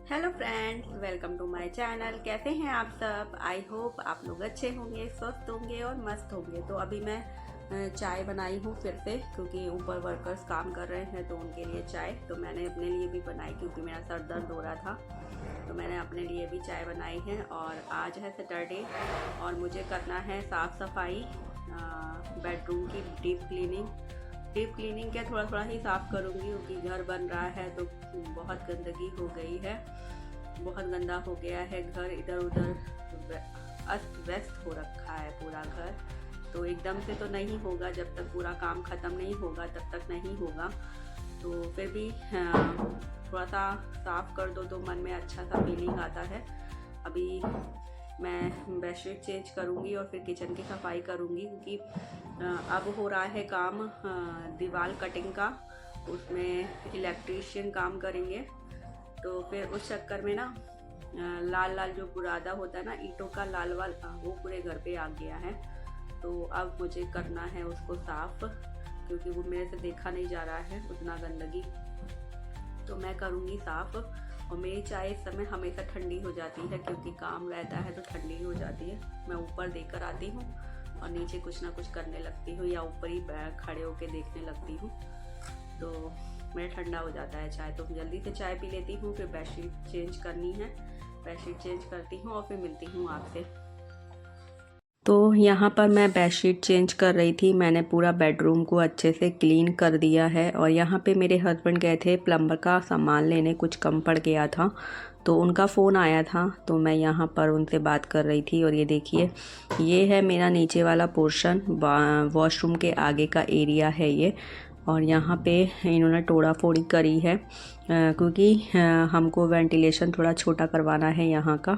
Hello friends, welcome to my channel. कैसे हैं आप सब? आई होप आप लोग अच्छे होंगे, स्वस्थ होंगे और मस्त होंगे। तो अभी मैं चाय बनाई हूँ फिर से, क्योंकि ऊपर वर्कर्स काम कर रहे हैं तो उनके लिए चाय। तो मैंने अपने लिए भी बनाई क्योंकि मेरा सर दर्द हो रहा था, तो मैंने अपने लिए भी चाय बनाई है। और आज है सैटरडे और मुझे करना है साफ़ सफाई, बेडरूम की डीप क्लीनिंग क्या, थोड़ा थोड़ा ही साफ़ करूँगी क्योंकि घर बन रहा है तो बहुत गंदगी हो गई है, बहुत गंदा हो गया है घर। इधर उधर अस्त व्यस्त हो रखा है पूरा घर। तो एकदम से तो नहीं होगा, जब तक पूरा काम ख़त्म नहीं होगा तब तक नहीं होगा। तो फिर भी थोड़ा सा साफ़ कर दो तो मन में अच्छा सा फीलिंग आता है। अभी मैं बेडशीट चेंज करूँगी और फिर किचन की सफाई करूँगी, क्योंकि अब हो रहा है काम दीवार कटिंग का, उसमें इलेक्ट्रीशियन काम करेंगे। तो फिर उस चक्कर में ना लाल लाल जो बुरादा होता है ना, ईंटों का लाल वाल, वो पूरे घर पे आ गया है। तो अब मुझे करना है उसको साफ़, क्योंकि वो मेरे से देखा नहीं जा रहा है उतना गंदगी। तो मैं करूँगी साफ़। और मेरी चाय इस समय हमेशा ठंडी हो जाती है, क्योंकि काम रहता है तो ठंडी हो जाती है। मैं ऊपर देकर आती हूँ और नीचे कुछ ना कुछ करने लगती हूँ, या ऊपर ही खड़े होकर देखने लगती हूँ, तो मेरा ठंडा हो जाता है चाय। तो जल्दी से चाय पी लेती हूँ, फिर बेडशीट चेंज करनी है, बेडशीट चेंज करती हूँ और फिर मिलती हूँ आपसे। तो यहाँ पर मैं बेडशीट चेंज कर रही थी। मैंने पूरा बेडरूम को अच्छे से क्लीन कर दिया है। और यहाँ पे मेरे हस्बैंड गए थे प्लम्बर का सामान लेने, कुछ कम पड़ गया था तो उनका फ़ोन आया था, तो मैं यहाँ पर उनसे बात कर रही थी। और ये देखिए, ये है मेरा नीचे वाला पोर्शन, वॉशरूम के आगे का एरिया है ये। और यहाँ पे इन्होंने तोड़ा फोड़ी करी है, क्योंकि हमको वेंटिलेशन थोड़ा छोटा करवाना है यहाँ का,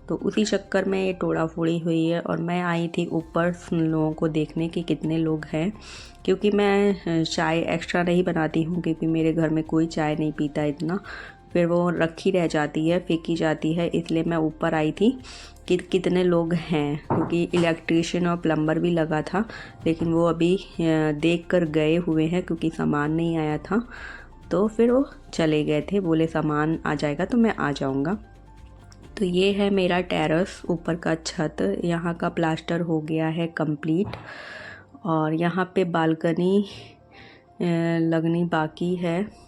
तो उसी चक्कर में ये तोड़ा फोड़ी हुई है। और मैं आई थी ऊपर लोगों को देखने कि कितने लोग हैं, क्योंकि मैं चाय एक्स्ट्रा नहीं बनाती हूँ, क्योंकि मेरे घर में कोई चाय नहीं पीता इतना, फिर वो रखी रह जाती है, फेंकी जाती है। इसलिए मैं ऊपर आई थी कि कितने लोग हैं, क्योंकि इलेक्ट्रीशियन और प्लम्बर भी लगा था, लेकिन वो अभी देख कर गए हुए हैं, क्योंकि सामान नहीं आया था। तो फिर वो चले गए थे, बोले सामान आ जाएगा तो मैं आ जाऊँगा। तो ये है मेरा टेरेस, ऊपर का छत। यहाँ का प्लास्टर हो गया है कंप्लीट, और यहाँ पे बालकनी लगनी बाकी है।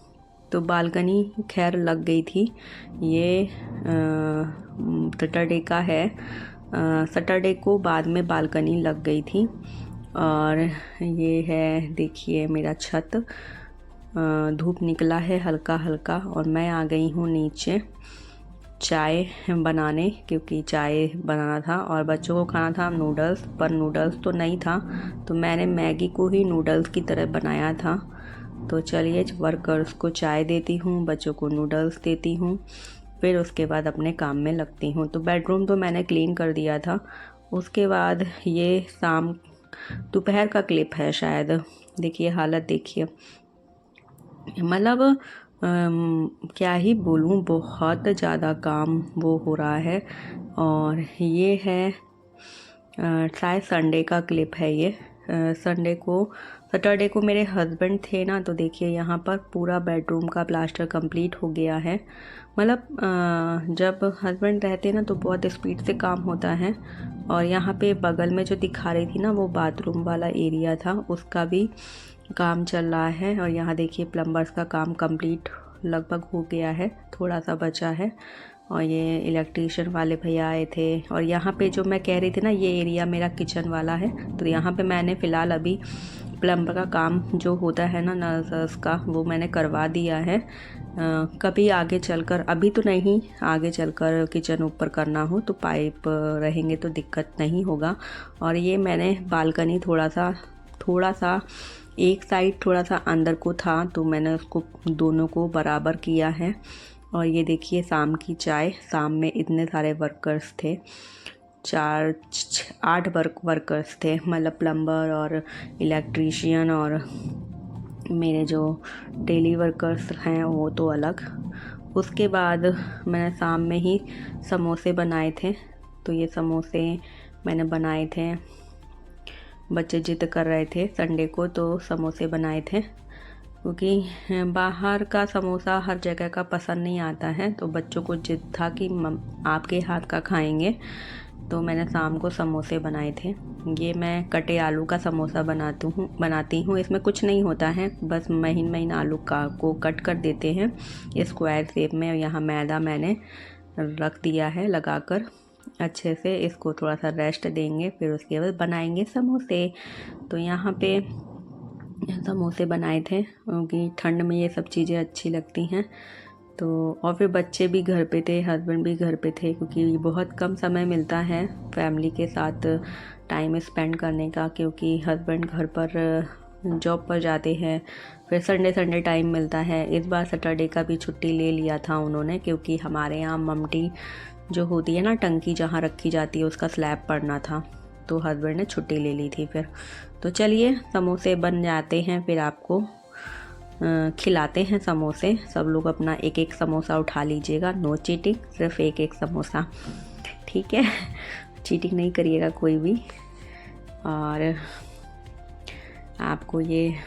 तो बालकनी खैर लग गई थी। ये सैटरडे का है, सैटरडे को बाद में बालकनी लग गई थी। और ये है, देखिए मेरा छत, धूप निकला है हल्का हल्का। और मैं आ गई हूँ नीचे चाय बनाने, क्योंकि चाय बनाना था और बच्चों को खाना था नूडल्स, पर नूडल्स तो नहीं था, तो मैंने मैगी को ही नूडल्स की तरह बनाया था। तो चलिए, वर्कर्स को चाय देती हूँ, बच्चों को नूडल्स देती हूँ, फिर उसके बाद अपने काम में लगती हूँ। तो बेडरूम तो मैंने क्लीन कर दिया था। उसके बाद ये शाम दोपहर का क्लिप है शायद, देखिए हालत देखिए, मतलब क्या ही बोलूँ, बहुत ज़्यादा काम वो हो रहा है। और ये है शायद संडे का क्लिप है ये। सैटरडे को मेरे हस्बैंड थे ना, तो देखिए यहाँ पर पूरा बेडरूम का प्लास्टर कंप्लीट हो गया है। मतलब जब हस्बैंड रहते ना तो बहुत स्पीड से काम होता है। और यहाँ पे बगल में जो दिखा रही थी ना, वो बाथरूम वाला एरिया था, उसका भी काम चल रहा है। और यहाँ देखिए प्लम्बर्स का काम कंप्लीट लगभग हो गया है, थोड़ा सा बचा है। और ये इलेक्ट्रीशियन वाले भैया आए थे। और यहाँ पे जो मैं कह रही थी ना, ये एरिया मेरा किचन वाला है, तो यहाँ पे मैंने फ़िलहाल अभी प्लम्बर का काम जो होता है ना, नल्स का, वो मैंने करवा दिया है। कभी आगे चलकर, अभी तो नहीं, आगे चलकर किचन ऊपर करना हो तो पाइप रहेंगे तो दिक्कत नहीं होगा। और ये मैंने बालकनी थोड़ा सा एक साइड थोड़ा सा अंदर को था, तो मैंने उसको दोनों को बराबर किया है। और ये देखिए शाम की चाय, शाम में इतने सारे वर्कर्स थे, 8 वर्कर्स थे, मतलब प्लम्बर और इलेक्ट्रीशियन और मेरे जो डेली वर्कर्स हैं वो तो अलग। उसके बाद मैंने शाम में ही समोसे बनाए थे, तो ये समोसे मैंने बनाए थे, बच्चे जिद कर रहे थे संडे को तो समोसे बनाए थे। क्योंकि बाहर का समोसा हर जगह का पसंद नहीं आता है, तो बच्चों को जिद था कि आपके हाथ का खाएंगे, तो मैंने शाम को समोसे बनाए थे। ये मैं कटे आलू का समोसा बनाती हूँ। इसमें कुछ नहीं होता है, बस महीन महीन आलू को कट कर देते हैं स्क्वायर शेप में। यहाँ मैदा मैंने रख दिया है लगाकर अच्छे से, इसको थोड़ा सा रेस्ट देंगे, फिर उसके बाद बनाएंगे समोसे। तो यहाँ पे समोसे बनाए थे क्योंकि ठंड में ये सब चीज़ें अच्छी लगती हैं। तो और फिर बच्चे भी घर पे थे, हस्बैंड भी घर पे थे, क्योंकि बहुत कम समय मिलता है फैमिली के साथ टाइम स्पेंड करने का, क्योंकि हस्बैंड घर पर जॉब पर जाते हैं। फिर संडे टाइम मिलता है। इस बार सैटरडे का भी छुट्टी ले लिया था उन्होंने, क्योंकि हमारे यहाँ ममटी जो होती है ना, टंकी जहाँ रखी जाती है, उसका स्लैब पड़ना था, तो हस्बैंड ने छुट्टी ले ली थी फिर। तो चलिए समोसे बन जाते हैं, फिर आपको खिलाते हैं समोसे। सब लोग अपना एक एक समोसा उठा लीजिएगा, नो चीटिंग, सिर्फ एक एक समोसा, ठीक है? चीटिंग नहीं करिएगा कोई भी। और आपको ये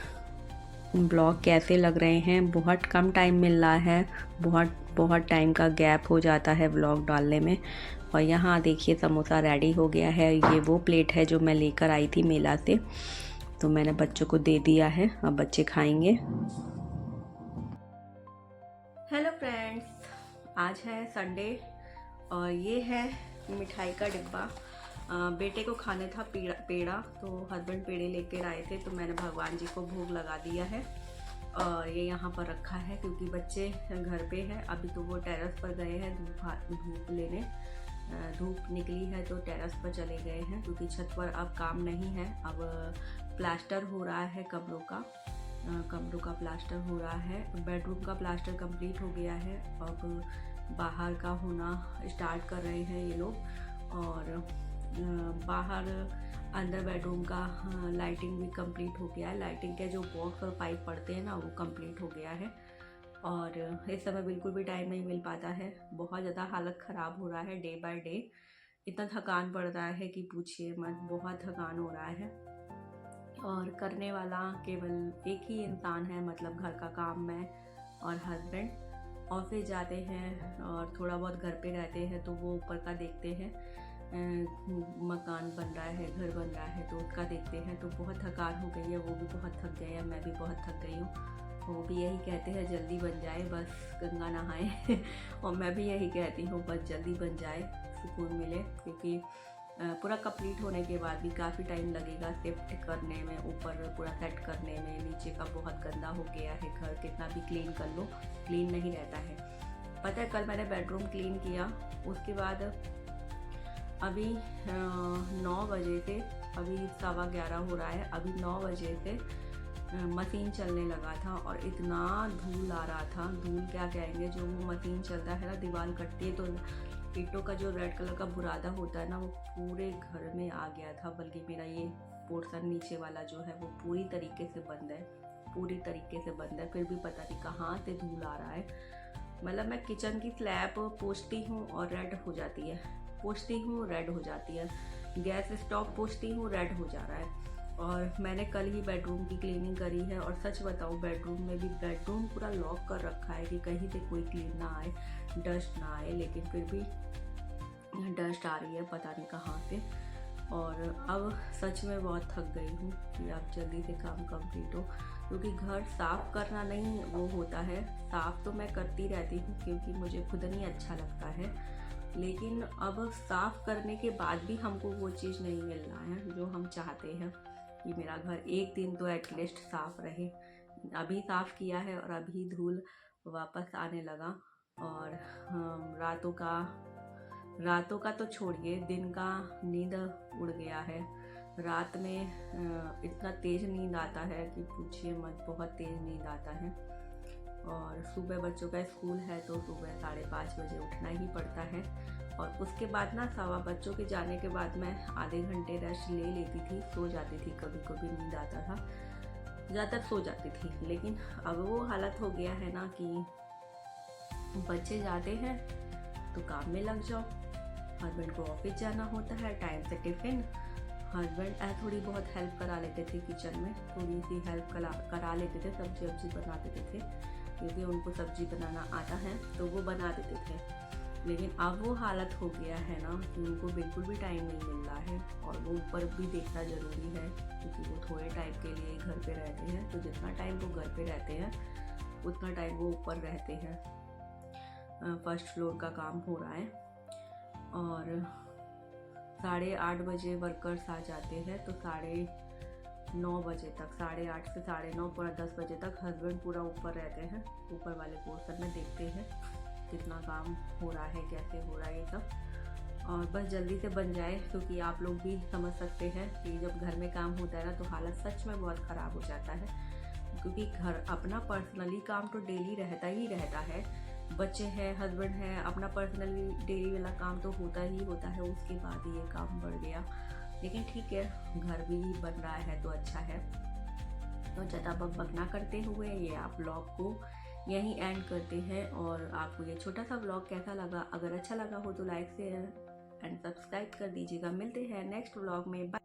ब्लॉग कैसे लग रहे हैं? बहुत कम टाइम मिल रहा है, बहुत टाइम का गैप हो जाता है ब्लॉग डालने में। और यहाँ देखिए समोसा रेडी हो गया है। ये वो प्लेट है जो मैं लेकर आई थी मेला से, तो मैंने बच्चों को दे दिया है, अब बच्चे खाएंगे। हेलो फ्रेंड्स, आज है संडे और ये है मिठाई का डिब्बा। बेटे को खाने था पेड़ा, तो हस्बैंड पेड़े लेकर आए थे, तो मैंने भगवान जी को भोग लगा दिया है और ये यहाँ पर रखा है, क्योंकि बच्चे घर पे हैं। अभी तो वो टेरेस पर गए हैं धूप लेने, धूप निकली है तो टेरेस पर चले गए हैं, क्योंकि छत पर अब काम नहीं है। अब प्लास्टर हो रहा है कमरों का प्लास्टर हो रहा है। बेडरूम का प्लास्टर कंप्लीट हो गया है, अब बाहर का होना स्टार्ट कर रहे हैं ये लोग। और बाहर अंदर बेडरूम का लाइटिंग भी कंप्लीट हो गया है। लाइटिंग के जो बॉक्स और पाइप पड़ते हैं ना, वो कंप्लीट हो गया है। और इस समय बिल्कुल भी टाइम नहीं मिल पाता है, बहुत ज़्यादा हालत ख़राब हो रहा है डे बाय डे। इतना थकान पड़ रहा है कि पूछिए मत, बहुत थकान हो रहा है। और करने वाला केवल एक ही इंसान है, मतलब घर का काम मैं और हस्बैंड। ऑफिस जाते हैं और थोड़ा बहुत घर पे रहते हैं, तो वो ऊपर का देखते हैं, मकान बन रहा है, घर बन रहा है, तो उसका देखते हैं। तो बहुत थकान हो गई है, वो भी बहुत थक गए हैं, मैं भी बहुत थक गई हूँ। वो भी यही कहते हैं जल्दी बन जाए, बस गंगा नहाए और मैं भी यही कहती हूँ बस जल्दी बन जाए, सुकून मिले, क्योंकि पूरा कंप्लीट होने के बाद भी काफ़ी टाइम लगेगा शिफ्ट करने में, ऊपर पूरा सेट करने में। नीचे का बहुत गंदा हो गया है घर, कितना भी क्लीन कर लो क्लीन नहीं रहता है। पता है कल मैंने बेडरूम क्लीन किया, उसके बाद अभी 9 बजे से, अभी 11:15 हो रहा है, अभी 9 बजे से मशीन चलने लगा था और इतना धूल आ रहा था। धूल क्या कहेंगे, जो वो मशीन चलता है ना, दीवार कटती है तो ईंटों का जो रेड कलर का बुरादा होता है ना, वो पूरे घर में आ गया था। बल्कि मेरा ये पोर्शन नीचे वाला जो है वो पूरी तरीके से बंद है, फिर भी पता नहीं कहाँ से धूल आ रहा है। मतलब मैं किचन की स्लैब पोंछती हूँ और रेड हो जाती है, गैस स्टोव पोंछती हूँ, रेड हो जा रहा है। और मैंने कल ही बेडरूम की क्लीनिंग करी है, और सच बताऊँ बेडरूम में भी, बेडरूम पूरा लॉक कर रखा है कि कहीं से कोई क्लीन ना आए, डस्ट ना आए, लेकिन फिर भी डस्ट आ रही है पता नहीं कहाँ से। और अब सच में बहुत थक गई हूँ कि अब जल्दी से काम कंप्लीट हो, क्योंकि घर साफ़ करना नहीं वो होता है। साफ़ तो मैं करती रहती हूँ क्योंकि मुझे खुद नहीं अच्छा लगता है, लेकिन अब साफ़ करने के बाद भी हमको वो चीज़ नहीं मिल रहा है जो हम चाहते हैं कि मेरा घर एक दिन तो एटलीस्ट साफ़ रहे। अभी साफ़ किया है और अभी धूल वापस आने लगा। और रातों का तो छोड़िए, दिन का नींद उड़ गया है। रात में इतना तेज़ नींद आता है कि पूछिए मत, बहुत तेज़ नींद आता है। और सुबह बच्चों का स्कूल है तो सुबह 5:30 बजे उठना ही पड़ता है। और उसके बाद ना बच्चों के जाने के बाद मैं आधे घंटे रेस्ट ले लेती थी, सो जाती थी, कभी कभी नींद आता था, ज़्यादातर सो जाती थी। लेकिन अब वो हालत हो गया है ना कि बच्चे जाते हैं तो काम में लग जाओ, हस्बैंड को ऑफिस जाना होता है, टाइम से टिफ़िन, हस्बैंड थोड़ी बहुत हेल्प करा लेते थे किचन में, थोड़ी सी हेल्प करा लेते थे, सब्जी वब्जी बना देते थे क्योंकि उनको सब्जी बनाना आता है तो वो बना देते थे। लेकिन अब वो हालत हो गया है ना कि उनको बिल्कुल भी टाइम नहीं मिल रहा है, और वो ऊपर भी देखना ज़रूरी है क्योंकि वो थोड़े टाइम के लिए घर पे रहते हैं, तो जितना टाइम वो घर पे रहते हैं उतना टाइम वो ऊपर रहते हैं। फर्स्ट फ्लोर का काम हो रहा है और 8:30 बजे वर्कर्स आ जाते हैं, तो 9:30 बजे तक, 8:30 से 9:30 पूरा 10 बजे तक हस्बैंड पूरा ऊपर रहते हैं, ऊपर वाले पोर्शन में देखते हैं कितना काम हो रहा है, कैसे हो रहा है ये सब, और बस जल्दी से बन जाए क्योंकि आप लोग भी समझ सकते हैं कि जब घर में काम होता है ना तो हालत सच में बहुत ख़राब हो जाता है, क्योंकि घर अपना पर्सनली काम तो डेली रहता ही रहता है, बच्चे हैं, हस्बैंड है, अपना पर्सनली डेली वाला काम तो होता ही होता है, उसके बाद ये काम बढ़ गया। लेकिन ठीक है, घर भी बन रहा है तो अच्छा है। तो ज़्यादा बक ना करते हुए ये आप व्लॉग को यहीं एंड करते हैं, और आपको ये छोटा सा व्लॉग कैसा लगा, अगर अच्छा लगा हो तो लाइक शेयर एंड सब्सक्राइब कर दीजिएगा। मिलते हैं नेक्स्ट व्लॉग में, बाय।